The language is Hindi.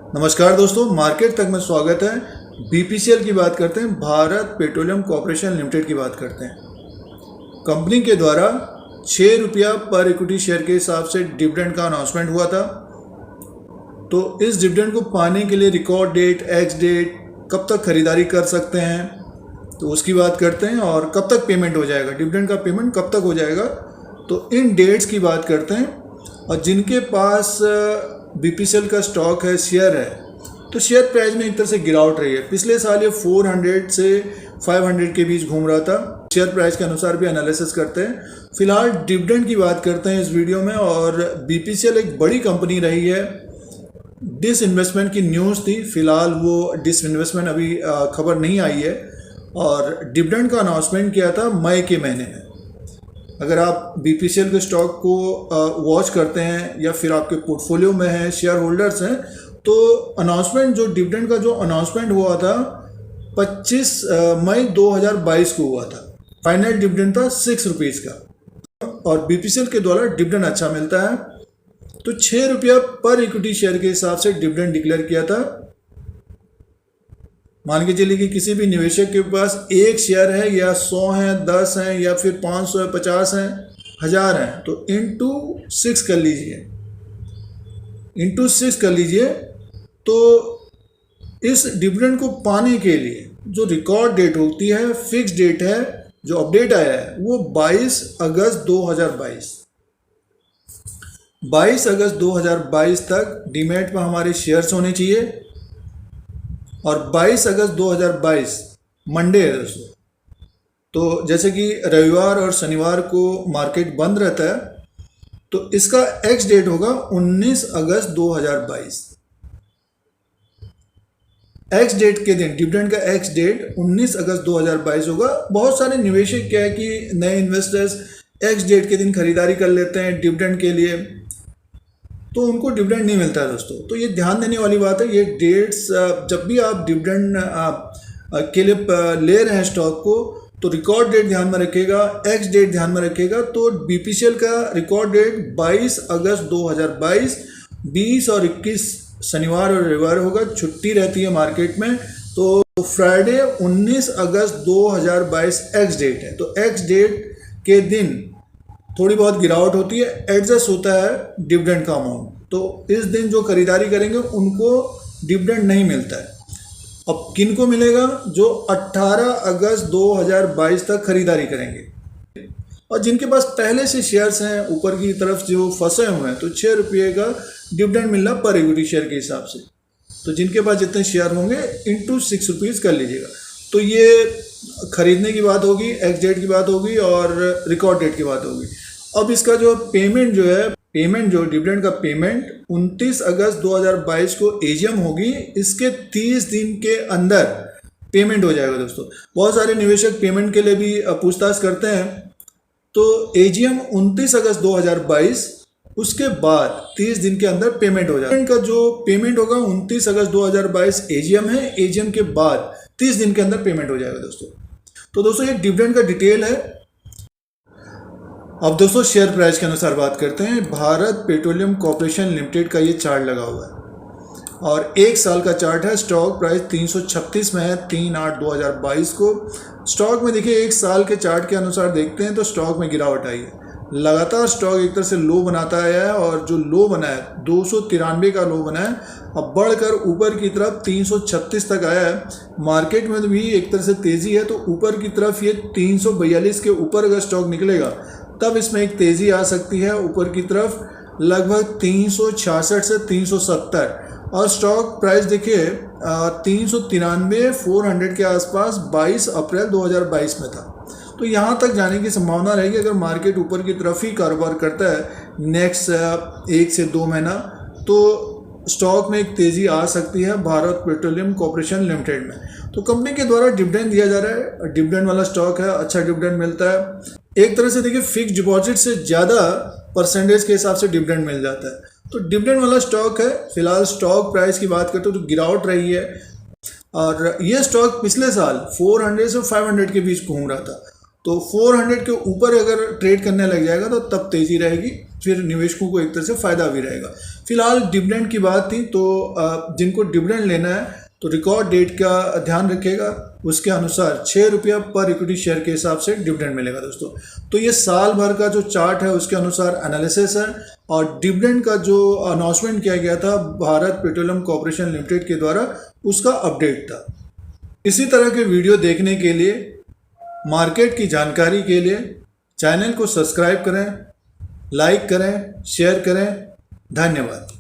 नमस्कार दोस्तों, मार्केट तक में स्वागत है। बीपीसीएल की बात करते हैं, भारत पेट्रोलियम कॉर्पोरेशन लिमिटेड की बात करते हैं। कंपनी के द्वारा 6 रुपया पर इक्विटी शेयर के हिसाब से डिविडेंड का अनाउंसमेंट हुआ था। तो इस डिविडेंड को पाने के लिए रिकॉर्ड डेट, एक्स डेट, कब तक खरीदारी कर सकते हैं तो उसकी बात करते हैं, और कब तक पेमेंट हो जाएगा, डिविडेंड का पेमेंट कब तक हो जाएगा, तो इन डेट्स की बात करते हैं। और जिनके पास बीपीसीएल का स्टॉक है, शेयर है, तो शेयर प्राइस में एक तरह से गिरावट रही है। पिछले साल ये 400 से 500 के बीच घूम रहा था। शेयर प्राइस के अनुसार भी एनालिसिस करते हैं। फिलहाल डिविडेंड की बात करते हैं इस वीडियो में। और बीपीसीएल एक बड़ी कंपनी रही है। डिसइन्वेस्टमेंट की न्यूज़ थी, फिलहाल वो डिसइन्वेस्टमेंट अभी खबर नहीं आई है। और डिविडेंड का अनाउंसमेंट किया था मई के महीने में। अगर आप बीपीसीएल के स्टॉक को वॉच करते हैं या फिर आपके पोर्टफोलियो में हैं, शेयर होल्डर्स हैं, तो अनाउंसमेंट जो डिविडेंड का जो अनाउंसमेंट हुआ था 25 मई 2022 को हुआ था। फाइनल डिविडेंड था 6 रुपीज़ का। और बीपीसीएल के द्वारा डिविडेंड अच्छा मिलता है, तो 6 रुपया पर इक्विटी शेयर के हिसाब से डिविडेंड डिक्लेयर किया था। मान के चलिए कि किसी भी निवेशक के पास एक शेयर है, या 100 हैं, 10 हैं, या फिर 500 है, 50 हैं, 1000 हैं, तो इंटू 6 कर लीजिए, तो इस डिविडेंड को पाने के लिए जो रिकॉर्ड डेट होती है, फिक्स डेट है, जो अपडेट आया है वो 22 अगस्त 2022। 22 अगस्त 2022 तक डीमैट पर हमारे शेयर्स होने चाहिए। और 22 अगस्त 2022 मंडे है दोस्तों, तो जैसे कि रविवार और शनिवार को मार्केट बंद रहता है, तो इसका एक्स डेट होगा 19 अगस्त 2022। एक्स डेट के दिन डिविडेंड का एक्स डेट 19 अगस्त 2022 होगा। बहुत सारे निवेशक क्या है कि नए इन्वेस्टर्स एक्स डेट के दिन खरीदारी कर लेते हैं डिविडेंड के लिए, तो उनको डिविडेंड नहीं मिलता है दोस्तों। तो ये ध्यान देने वाली बात है। ये डेट्स जब भी आप डिविडेंड के लिए ले रहे हैं स्टॉक को, तो रिकॉर्ड डेट ध्यान में रखिएगा, एक्स डेट ध्यान में रखिएगा। तो बीपीसीएल का रिकॉर्ड डेट 22 अगस्त 2022, 20 और 21 शनिवार और रविवार होगा, छुट्टी रहती है मार्केट में। तो फ्राइडे 19 अगस्त 2022 एक्स डेट है। तो एक्स डेट के दिन थोड़ी बहुत गिरावट होती है, एडजस्ट होता है डिविडेंड का अमाउंट। तो इस दिन जो खरीदारी करेंगे उनको डिविडेंड नहीं मिलता है। अब किन को मिलेगा? जो 18 अगस्त 2022 तक खरीदारी करेंगे। और जिनके पास पहले से शेयर्स हैं ऊपर की तरफ जो फंसे हुए हैं, तो 6 रुपये का डिविडेंड मिलना पर इक्विटी शेयर के हिसाब से। तो जिनके पास जितने शेयर होंगे इंटू 6 रुपीज़ कर लीजिएगा। तो ये खरीदने की बात होगी, एक्स डेट की बात होगी और रिकॉर्ड डेट की बात होगी। अब इसका जो पेमेंट जो डिविडेंड का पेमेंट 29 अगस्त 2022 को एजीएम होगी, इसके 30 दिन के अंदर पेमेंट हो जाएगा दोस्तों। बहुत सारे निवेशक पेमेंट के लिए भी पूछताछ करते हैं। तो एजीएम 29 अगस्त 2022, उसके बाद 30 दिन के अंदर पेमेंट हो जाएगा। डिविडेंड का जो पेमेंट होगा 29 अगस्त 2022 एजीएम है, एजीएम के बाद 30 दिन के अंदर पेमेंट हो जाएगा दोस्तों। तो दोस्तों ये डिविडेंड का डिटेल है। अब दोस्तों शेयर प्राइस के अनुसार बात करते हैं। भारत पेट्रोलियम कॉर्पोरेशन लिमिटेड का ये चार्ट लगा हुआ है और 1 साल का चार्ट है। स्टॉक प्राइस 336 में है 3/8/2022 को। स्टॉक में देखिए 1 साल के चार्ट के अनुसार देखते हैं तो स्टॉक में गिरावट आई है। लगातार स्टॉक एक तरह से लो बनाता आया है, और जो लो बना है 293 का लो बना है, अब बढ़कर ऊपर की तरफ 336 तक आया है। मार्केट में भी एक तरह से तेज़ी है, तो ऊपर की तरफ ये 342 के ऊपर अगर स्टॉक निकलेगा तब इसमें एक तेज़ी आ सकती है ऊपर की तरफ, लगभग 366 से 370। और स्टॉक प्राइस देखिए 393 400 के आसपास 22 अप्रैल 2022 में था। तो यहाँ तक जाने की संभावना रहेगी अगर मार्केट ऊपर की तरफ ही कारोबार करता है नेक्स्ट 1 से 2 महीना, तो स्टॉक में एक तेज़ी आ सकती है भारत पेट्रोलियम कॉर्पोरेशन लिमिटेड में। तो कंपनी के द्वारा डिविडेंड दिया जा रहा है, डिविडेंड वाला स्टॉक है, अच्छा डिविडेंड मिलता है। एक तरह से देखिए फिक्स डिपॉजिट से ज़्यादा परसेंटेज के हिसाब से डिविडेंड मिल जाता है। तो डिविडेंड वाला स्टॉक है। फिलहाल स्टॉक प्राइस की बात करते हो तो गिरावट रही है, और ये स्टॉक पिछले साल 400 से 500 के बीच घूम रहा था। तो 400 के ऊपर अगर ट्रेड करने लग जाएगा तो तब तेज़ी रहेगी, फिर निवेशकों को एक तरह से फ़ायदा भी रहेगा। फिलहाल डिविडेंड की बात थी, तो जिनको डिविडेंड लेना है तो रिकॉर्ड डेट का ध्यान रखिएगा, उसके अनुसार 6 रुपया पर इक्विटी शेयर के हिसाब से डिविडेंड मिलेगा दोस्तों। तो ये साल भर का जो चार्ट है उसके अनुसार एनालिसिस है, और डिविडेंड का जो अनाउंसमेंट किया गया था भारत पेट्रोलियम कॉर्पोरेशन लिमिटेड के द्वारा, उसका अपडेट था। इसी तरह के वीडियो देखने के लिए, मार्केट की जानकारी के लिए चैनल को सब्सक्राइब करें, लाइक करें, शेयर करें। धन्यवाद।